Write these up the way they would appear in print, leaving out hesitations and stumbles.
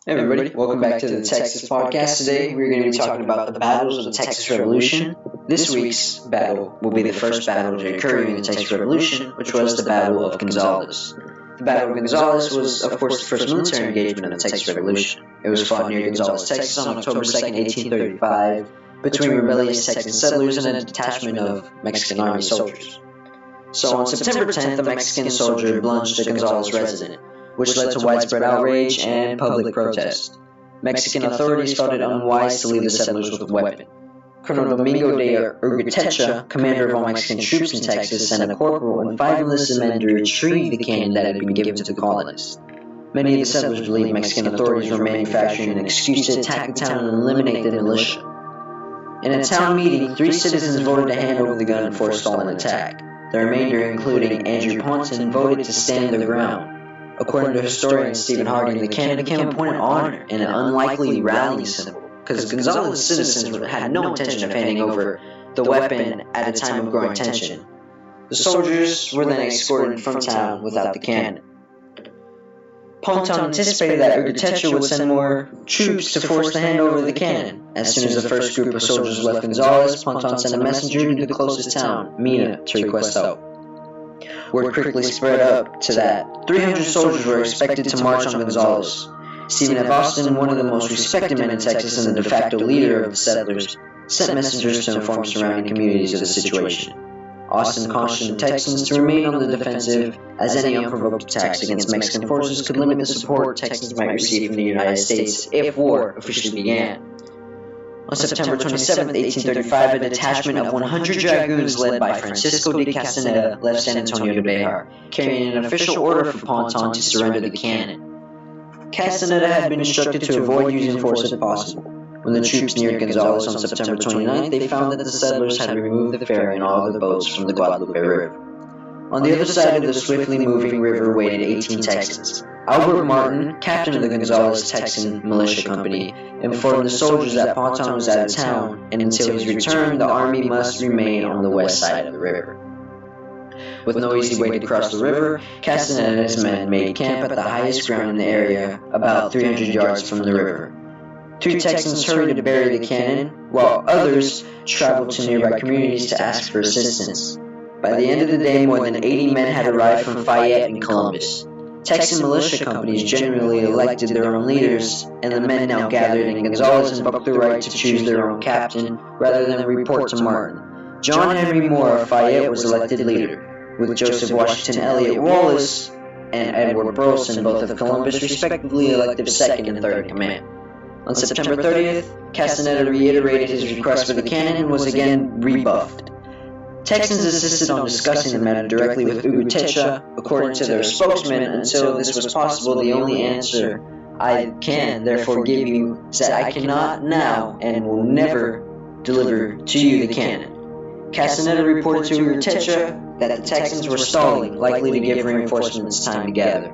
Hey everybody, welcome back to the Texas podcast. Today we're going to be talking about the battles of the Texas Revolution. This week's battle will be the first battle to occur in the Texas Revolution, which was the Battle of Gonzales. The Battle of Gonzales was, of course, the first military engagement of the Texas Revolution. It was fought near Gonzales, Texas on October 2nd, 1835, between rebellious Texan settlers and a detachment of Mexican army soldiers. So on September 10th, a Mexican soldier plunged a Gonzales resident, which led to widespread outrage and public protest. Mexican authorities felt it unwise to leave the settlers with a weapon. Colonel Domingo de Urtecha, commander of all Mexican troops in Texas, sent a corporal and 5 enlisted men to retrieve the cannon that had been given to the colonists. Many of the settlers believed Mexican authorities were manufacturing an excuse to attack the town and eliminate the militia. In a town meeting, 3 citizens voted to hand over the gun and forestall an attack. The remainder, including Andrew Ponton, voted to stand their ground. According to historian Stephen Harding, the cannon became a point of honor and an unlikely rallying symbol, because Gonzales citizens had no intention of handing over the weapon at a time of growing tension. The soldiers were then escorted from town without the cannon. Ponton anticipated that Urtecha would send more troops to force the handover of the cannon. As soon as the first group of soldiers left Gonzales, Ponton sent a messenger to the closest town, Mina, to request help. Word quickly spread up to that 300 soldiers were expected to march on Gonzales. Stephen F. Austin, one of the most respected men in Texas and the de facto leader of the settlers, sent messengers to inform surrounding communities of the situation. Austin cautioned Texans to remain on the defensive, as any unprovoked attacks against Mexican forces could limit the support Texans might receive from the United States if war officially began. On September 27, 1835, a detachment of 100 dragoons led by Francisco de Castaneda left San Antonio de Bejar, carrying an official order for Ponton to surrender the cannon. Castaneda had been instructed to avoid using force if possible. When the troops neared Gonzales on September 29th, they found that the settlers had removed the ferry and all other boats from the Guadalupe River. On the other side of the swiftly moving river waited 18 Texans. Albert Martin, captain of the Gonzales Texan Militia Company, informed the soldiers that Ponton was out of town, and until his return, the army must remain on the west side of the river. With no easy way to cross the river, Castaneda and his men made camp at the highest ground in the area, about 300 yards from the river. 2 Texans hurried to bury the cannon, while others traveled to nearby communities to ask for assistance. By the end of the day, more than 80 men had arrived from Fayette and Columbus. Texan militia companies generally elected their own leaders, and the men now gathered in Gonzales invoked the right to choose their own captain rather than report to Martin. John Henry Moore of Fayette was elected leader, with Joseph Washington Elliott Wallace and Edward Burleson, both of Columbus, respectively elected second and third in command. On September 30th, Castaneda reiterated his request for the cannon and was again rebuffed. Texans insisted on discussing the matter directly with Urtecha, according to their spokesman. Until this was possible, the only answer I can therefore give you is that I cannot now and will never deliver to you the cannon. Castaneda reported to Urtecha that the Texans were stalling, likely to give reinforcements time to gather.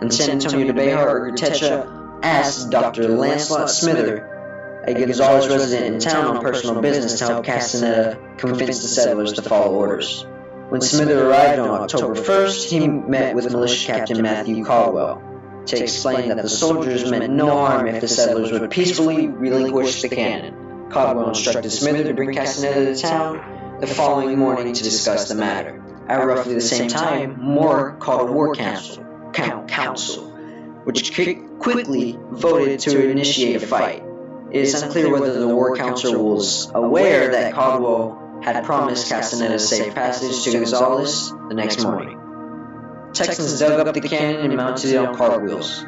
In San Antonio de Bejar, Urtecha asked Dr. Lancelot Smither, a Gonzales resident in town on personal business, to help Castaneda convince the settlers to follow orders. When Smither arrived on October 1st, he met with militia captain Matthew Caldwell to explain that the soldiers meant no harm if the settlers would peacefully relinquish the cannon. Caldwell instructed Smither to bring Castaneda to town the following morning to discuss the matter. At roughly the same time, Moore called a war council, which quickly voted to initiate a fight. It is unclear whether the War Council was aware that Caldwell had promised Castaneda safe passage to Gonzales the next morning. Texans dug up the cannon and mounted it on cartwheels.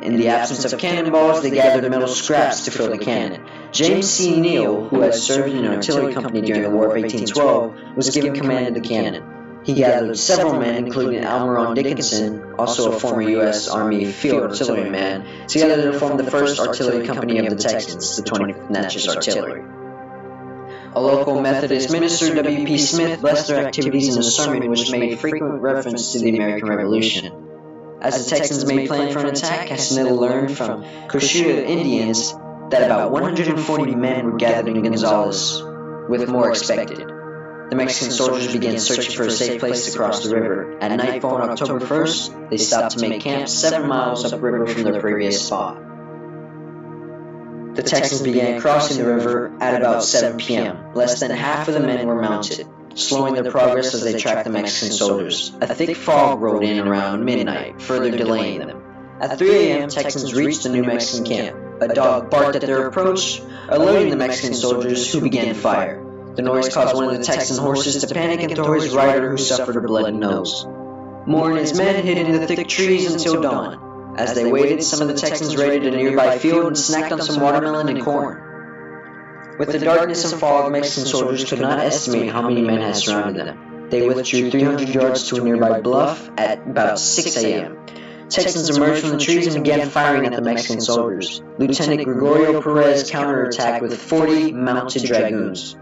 In the absence of cannonballs, they gathered metal scraps to fill the cannon. James C. Neal, who had served in an artillery company during the War of 1812, was given command of the cannon. He gathered several men, including Almiron Dickinson, also a former U.S. Army field artilleryman, together to form the 1st Artillery Company of the Texans, the 25th Natchez Artillery. A local Methodist minister, W.P. Smith, blessed their activities in a sermon which made frequent reference to the American Revolution. As the Texans made plan for an attack, Castaneda learned from Cochita Indians that about 140 men were gathered in Gonzales, with more expected. The Mexican soldiers began searching for a safe place to cross the river. At nightfall on October 1st, they stopped to make camp 7 miles upriver from their previous spot. The Texans began crossing the river at about 7 p.m. Less than half of the men were mounted, slowing their progress as they tracked the Mexican soldiers. A thick fog rolled in around midnight, further delaying them. At 3 a.m., Texans reached the new Mexican camp. A dog barked at their approach, alerting the Mexican soldiers, who began fire. The noise caused one of the Texan horses to panic and throw his rider, who suffered a bloody nose. Moore and his men hid in the thick trees until dawn. As they waited, some of the Texans raided a nearby field and snacked on some watermelon and corn. With the darkness and fog, Mexican soldiers could not estimate how many men had surrounded them. They withdrew 300 yards to a nearby bluff at about 6 a.m. Texans emerged from the trees and began firing at the Mexican soldiers. Lieutenant Gregorio Perez counterattacked with 40 mounted dragoons.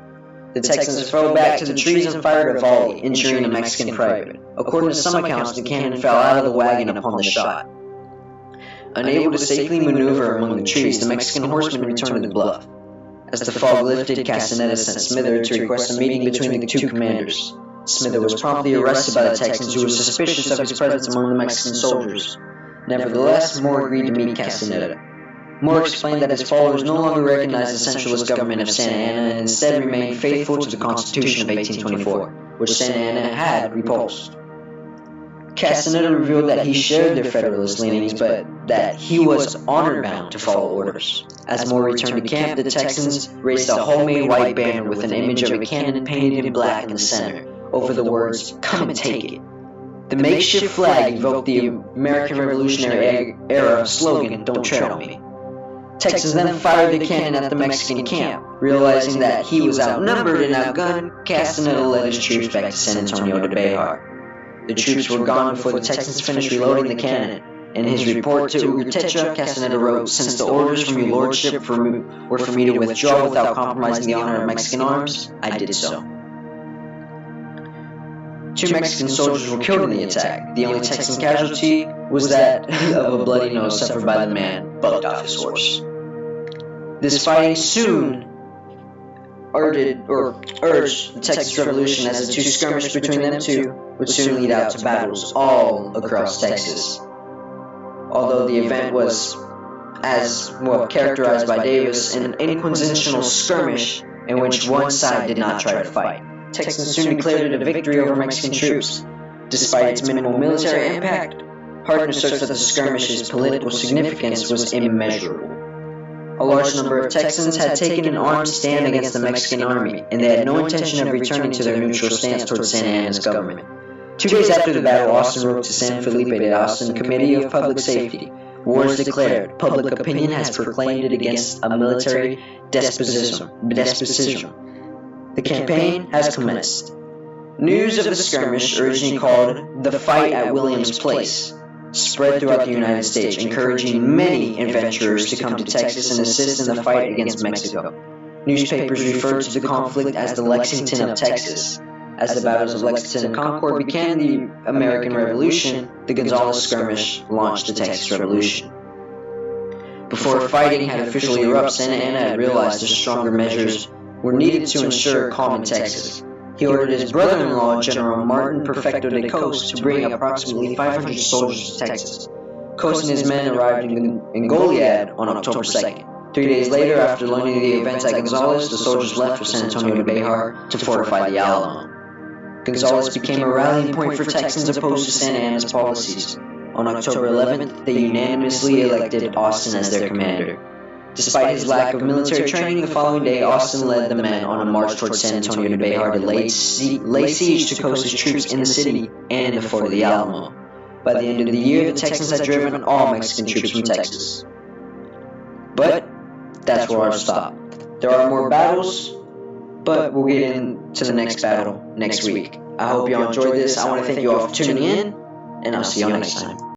The Texans fell back to the trees and fired a volley, injuring a Mexican private. According to some accounts, the cannon fell out of the wagon upon the shot. Unable to safely maneuver among the trees, the Mexican horsemen returned to the bluff. As the fog lifted, Castaneda sent Smither to request a meeting between the two commanders. Smither was promptly arrested by the Texans, who were suspicious of his presence among the Mexican soldiers. Nevertheless, Moore agreed to meet Castaneda. Moore explained that his followers no longer recognized the centralist government of Santa Anna and instead remained faithful to the Constitution of 1824, which Santa Anna had repulsed. Castaneda revealed that he shared their Federalist leanings, but that he was honor-bound to follow orders. As Moore returned to camp, the Texans raised a homemade white banner with an image of a cannon painted in black in the center, over the words, "Come and take it." The makeshift flag evoked the American Revolutionary era slogan, "Don't tread on me." Texans then fired the cannon at the Mexican camp. Realizing that he was outnumbered and outgunned, Castaneda led his troops back to San Antonio de Bejar. The troops were gone before the Texans finished reloading the cannon. In his report to Urtecha, Castaneda wrote, "Since the orders from your lordship were for me to withdraw without compromising the honor of Mexican arms, I did so." 2 Mexican soldiers were killed in the attack. The only Texan casualty was that of a bloody nose suffered by the man bucked off his horse. This fighting soon urged the Texas Revolution, as the two skirmished between them two would soon lead out to battles all across Texas. Although the event was, as well characterized by Davis, an inquisitional skirmish in which one side did not try to fight. Texans soon declared it a victory over Mexican troops. Despite its minimal military impact, Hardin asserts that the skirmish's political significance was immeasurable. A large number of Texans had taken an armed stand against the Mexican army, and they had no intention of returning to their neutral stance towards Santa Anna's government. 2 days after the battle, Austin wrote to San Felipe de Austin Committee of Public Safety. War is declared. Public opinion has proclaimed it against a military despotism. The campaign has commenced. News of the skirmish, originally called the Fight at Williams Place, spread throughout the United States, encouraging many adventurers to come to Texas and assist in the fight against Mexico. Newspapers referred to the conflict as the Lexington of Texas. As the battles of Lexington and Concord began the American Revolution, the Gonzales skirmish launched the Texas Revolution. Before fighting had officially erupted, Santa Anna had realized that stronger measures were needed to ensure calm in Texas. He ordered his brother-in-law, General Martin Perfecto de Cos, to bring approximately 500 soldiers to Texas. Cos and his men arrived in Goliad on October 2nd. 3 days later, after learning the events at Gonzales, the soldiers left for San Antonio de Bejar to fortify the Alamo. Gonzales became a rallying point for Texans opposed to Santa Anna's policies. On October 11th, they unanimously elected Austin as their commander. Despite his lack of military training, the following day, Austin led the men on a march towards San Antonio de Bejar to lay siege to Cos's troops in the city and in the fort of the Alamo. By the end of the year, the Texans had driven all Mexican troops from Texas. But that's where I'll stop. There are more battles, but we'll get into the next battle next week. I hope you all enjoyed this. I want to thank you all for tuning in, and I'll see you all next time.